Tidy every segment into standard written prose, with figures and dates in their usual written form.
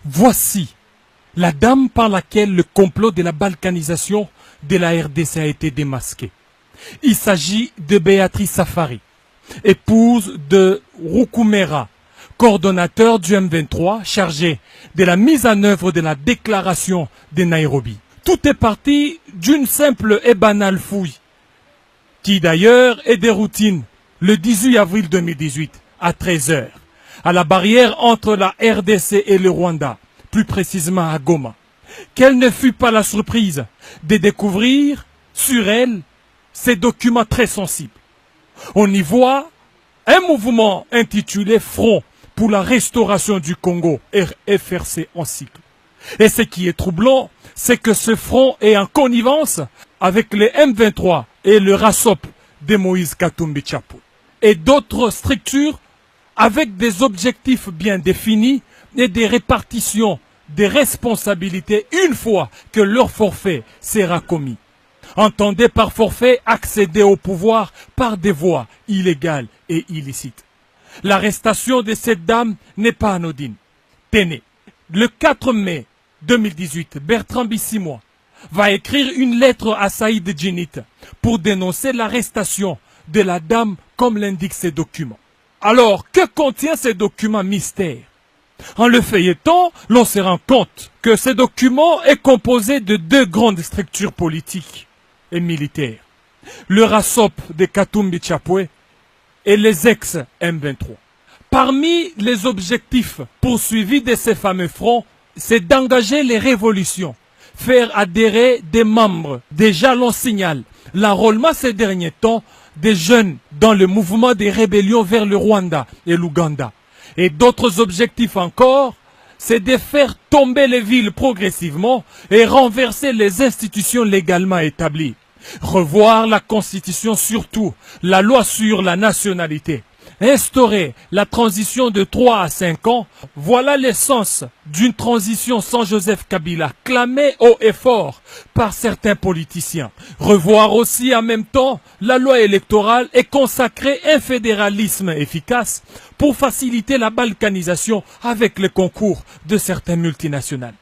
Voici la dame par laquelle le complot de la balkanisation de la RDC a été démasqué. Il s'agit de Béatrice Safari, épouse de Roukoumera, coordonnateur du M23 chargé de la mise en œuvre de la déclaration de Nairobi. Tout est parti d'une simple et banale fouille, qui d'ailleurs est de routine le 18 avril 2018 à 13 h, à la barrière entre la RDC et le Rwanda, plus précisément à Goma. Quelle ne fut pas la surprise de découvrir sur elle ces documents très sensibles. On y voit un mouvement intitulé Front pour la restauration du Congo, FRC en cycle. Et ce qui est troublant, c'est que ce front est en connivence avec les M23 et le RASOP de Moïse Katumbi Chapwe et d'autres structures avec des objectifs bien définis et des répartitions des responsabilités une fois que leur forfait sera commis. Entendez par forfait accéder au pouvoir par des voies illégales et illicites. L'arrestation de cette dame n'est pas anodine. Tenez, le 4 mai 2018, Bertrand Bissimois va écrire une lettre à Saïd Djinit pour dénoncer l'arrestation de la dame comme l'indiquent ces documents. Alors, que contient ces documents mystères? En le feuilletant, l'on se rend compte que ce document est composé de deux grandes structures politiques et militaires. Le RASOP de Katumbi Chapwe et les ex-M23. Parmi les objectifs poursuivis de ces fameux fronts, c'est d'engager les révolutions, faire adhérer des membres. Déjà l'on signale l'enrôlement ces derniers temps des jeunes dans le mouvement des rébellions vers le Rwanda et l'Ouganda. Et d'autres objectifs encore, c'est de faire tomber les villes progressivement et renverser les institutions légalement établies. Revoir la Constitution, surtout la loi sur la nationalité. Instaurer la transition de 3 à 5 ans, voilà l'essence d'une transition sans Joseph Kabila, clamée haut et fort par certains politiciens. Revoir aussi en même temps la loi électorale et consacrer un fédéralisme efficace pour faciliter la balkanisation avec le concours de certaines multinationales.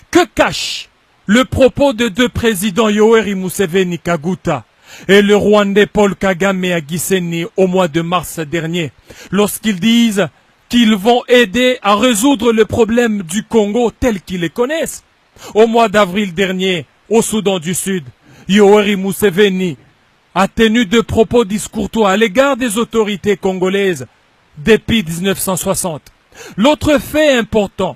Que cache le propos de deux présidents Yoweri Museveni Kaguta et le Rwandais Paul Kagame à Gisenyi au mois de mars dernier, lorsqu'ils disent qu'ils vont aider à résoudre le problème du Congo tel qu'ils les connaissent? Au mois d'avril dernier, au Soudan du Sud, Yoweri Museveni a tenu de propos discourtois à l'égard des autorités congolaises depuis 1960. L'autre fait important,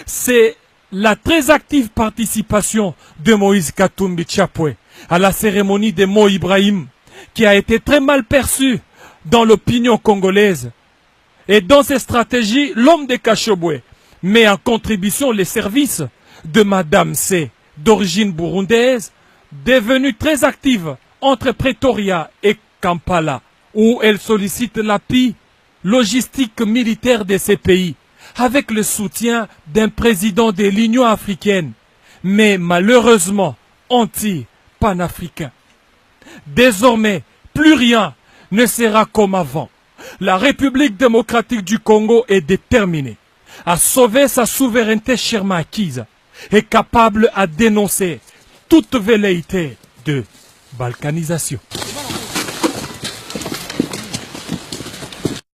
c'est la très active participation de Moïse Katumbi Chapwe à la cérémonie de Mo Ibrahim, qui a été très mal perçue dans l'opinion congolaise. Et dans ces stratégies, l'homme de Kashobwe met en contribution les services de Madame C, d'origine burundaise, devenue très active entre Pretoria et Kampala, où elle sollicite l'appui logistique militaire de ces pays, avec le soutien d'un président de l'Union africaine, mais malheureusement anti-panafricain. Désormais, plus rien ne sera comme avant. La République démocratique du Congo est déterminée à sauver sa souveraineté chèrement acquise et capable à dénoncer toute velléité de balkanisation.